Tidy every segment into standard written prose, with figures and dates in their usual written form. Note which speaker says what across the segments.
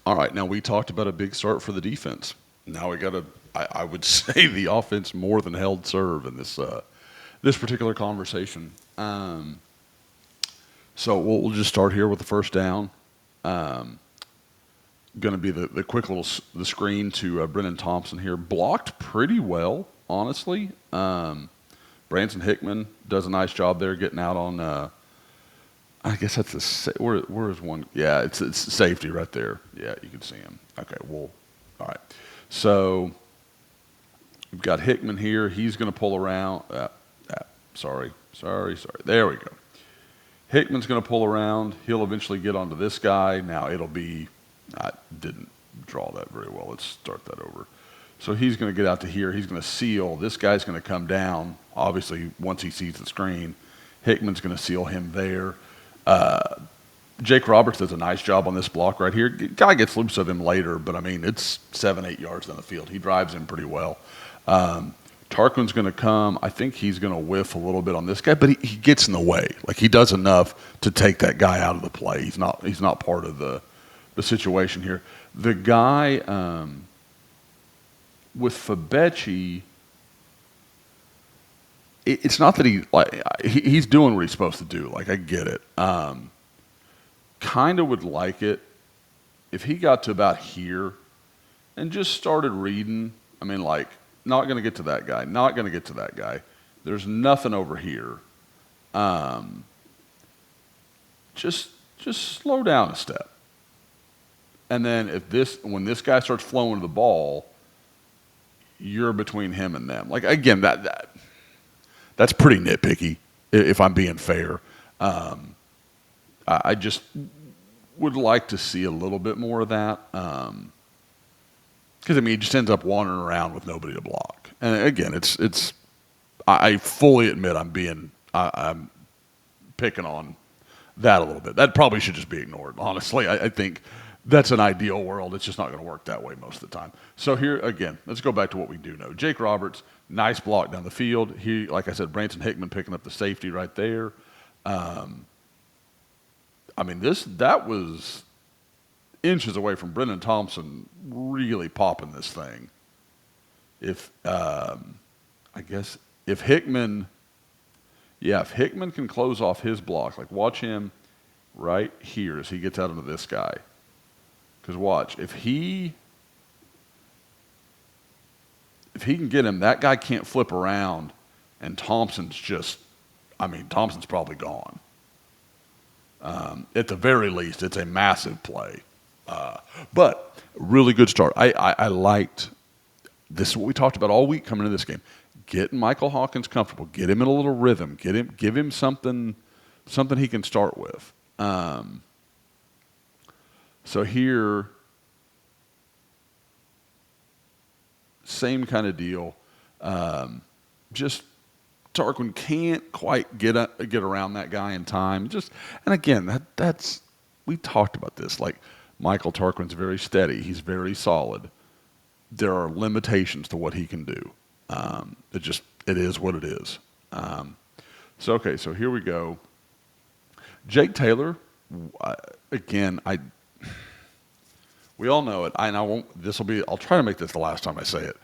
Speaker 1: All right, now we talked about a big start for the defense. Now we got to, I would say, the offense more than held serve in this particular conversation. So we'll just start here with the first down. Going to be the quick little the screen to Brennan Thompson here. Blocked pretty well, honestly. Branson Hickman does a nice job there getting out on. I guess that's where is one? Yeah, it's safety right there. Yeah, you can see him. Okay, well, all right. So we've got Hickman here. He's going to pull around. Sorry. There we go. Hickman's going to pull around. He'll eventually get onto this guy. Now it'll be. I didn't draw that very well. Let's start that over. So he's going to get out to here. He's going to seal. This guy's going to come down. Obviously, once he sees the screen, Hickman's going to seal him there. Jake Roberts does a nice job on this block right here. Guy gets loose of him later, but I mean, it's 7-8 yards down the field. He drives him pretty well. Tarquin's going to come. I think he's going to whiff a little bit on this guy, but he gets in the way. Like, he does enough to take that guy out of the play. He's not part of the situation here. The guy with Fabechi, it's not that he's doing what he's supposed to do. Like, I get it. Kind of would like it if he got to about here and just started reading. I mean, like, not going to get to that guy. Not going to get to that guy. There's nothing over here. Just slow down a step. And then when this guy starts flowing the ball, you're between him and them. Like, again, that's pretty nitpicky, if I'm being fair. I just would like to see a little bit more of that. Because, I mean, he just ends up wandering around with nobody to block. And again, I fully admit I'm picking on that a little bit. That probably should just be ignored, honestly. I think that's an ideal world. It's just not going to work that way most of the time. So here, again, let's go back to what we do know. Jake Roberts, nice block down the field. He, like I said, Branson Hickman picking up the safety right there. I mean, that was inches away from Brennan Thompson really popping this thing. If Hickman can close off his block, like, watch him right here as he gets out into this guy. Because watch, if he can get him, that guy can't flip around, and Thompson's probably gone. At the very least, it's a massive play. But really good start. I liked this. Is what we talked about all week coming into this game. Getting Michael Hawkins comfortable. Get him in a little rhythm. Give him something he can start with. So here, same kind of deal. Just Tarquin can't quite get around that guy in time. And again, that's we talked about this. Like, Michael Tarquin's very steady. He's very solid. There are limitations to what he can do. It is what it is. So here we go. Jake Taylor, again, we all know it. I'll try to make this the last time I say it.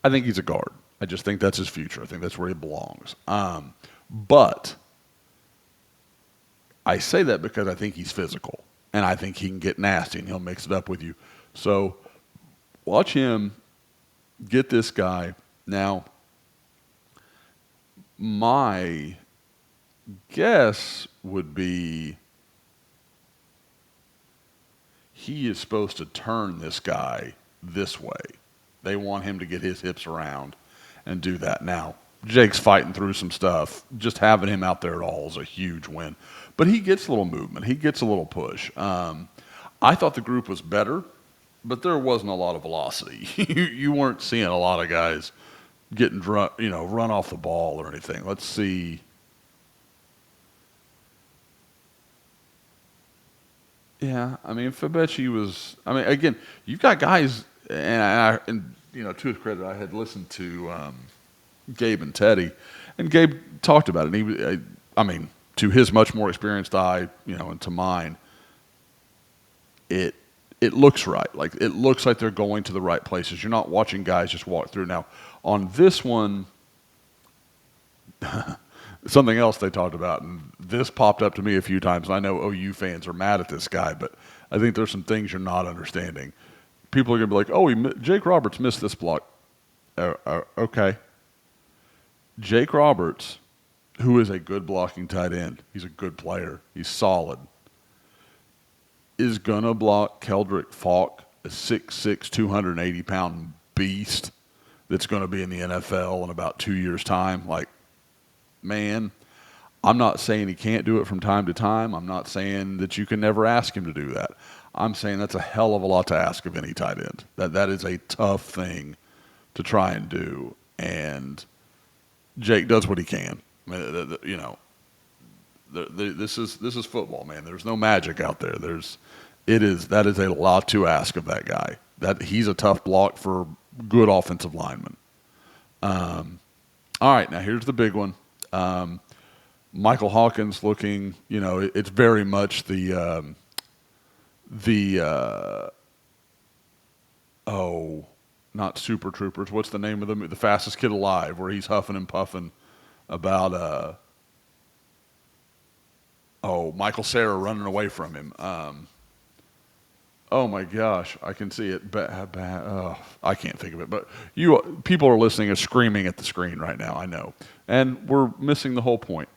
Speaker 1: I think he's a guard. I just think that's his future. I think that's where he belongs. But I say that because I think he's physical, and I think he can get nasty, and he'll mix it up with you. So watch him get this guy. Now, my guess would be he is supposed to turn this guy this way. They want him to get his hips around and do that. Now, Jake's fighting through some stuff. Just having him out there at all is a huge win. But he gets a little movement. He gets a little push. I thought the group was better, but there wasn't a lot of velocity. You weren't seeing a lot of guys getting run off the ball or anything. Let's see. Yeah, I mean, Fabechi was. I mean, again, you've got guys, and to his credit, I had listened to Gabe and Teddy, and Gabe talked about it. And to his much more experienced eye, and to mine, it it looks right. Like, it looks like they're going to the right places. You're not watching guys just walk through. Now, on this one, something else they talked about, and this popped up to me a few times, and I know OU fans are mad at this guy, but I think there's some things you're not understanding. People are going to be like, oh, Jake Roberts missed this block. Okay. Jake Roberts, who is a good blocking tight end, he's a good player, he's solid, is going to block Keldrick Falk, a 6'6", 280-pound beast that's going to be in the NFL in about 2 years' time. Like, man, I'm not saying he can't do it from time to time. I'm not saying that you can never ask him to do that. I'm saying that's a hell of a lot to ask of any tight end. That is a tough thing to try and do. And Jake does what he can. I mean, you know, this is football, man. There's no magic out there. That is a lot to ask of that guy. That he's a tough block for good offensive linemen. All right, now here's the big one. Michael Hawkins looking, you know, it's very much not Super Troopers. What's the name of the movie? The Fastest Kid Alive, where he's huffing and puffing about Michael Cera running away from him. Oh my gosh, I can see it. I can't think of it. But people are listening and screaming at the screen right now. I know, and we're missing the whole point.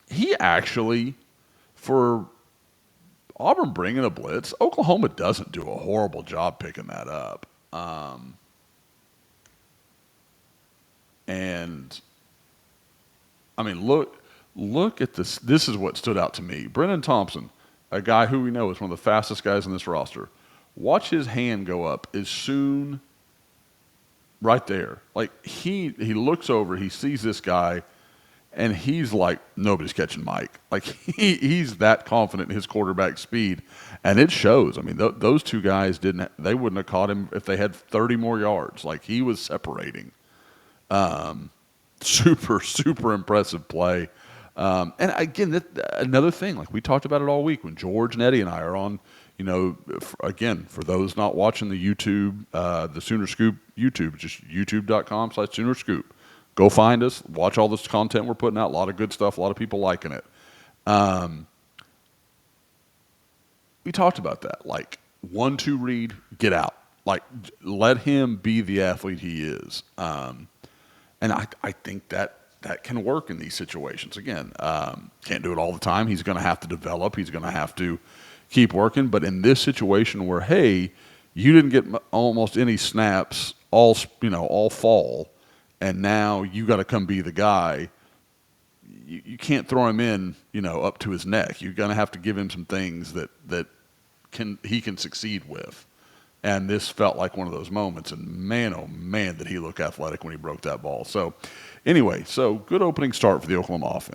Speaker 1: He actually, for Auburn bringing a blitz, Oklahoma doesn't do a horrible job picking that up. And I mean, look at this. This is what stood out to me. Brennan Thompson, a guy who we know is one of the fastest guys in this roster. Watch his hand go up as soon, right there. Like, he looks over, he sees this guy, and he's like, nobody's catching Mike. Like, he's that confident in his quarterback speed, and it shows. I mean, those two guys they wouldn't have caught him if they had 30 more yards. Like, he was separating. Super, super impressive play. And again, another thing, like we talked about it all week when George and Eddie and I are on, you know, again, for those not watching the YouTube, the Sooner Scoop YouTube, just youtube.com/Sooner Scoop. Go find us, watch all this content we're putting out, a lot of good stuff, a lot of people liking it. We talked about that, like 1-2 read, get out. Like, let him be the athlete he is. And I think that can work in these situations. Again, can't do it all the time. He's going to have to develop. He's going to have to keep working. But in this situation where, hey, you didn't get almost any snaps all fall, and now you got to come be the guy, you can't throw him in, up to his neck. You're going to have to give him some things that he can succeed with. And this felt like one of those moments. And man, oh man, did he look athletic when he broke that ball. So anyway, good opening start for the Oklahoma offense.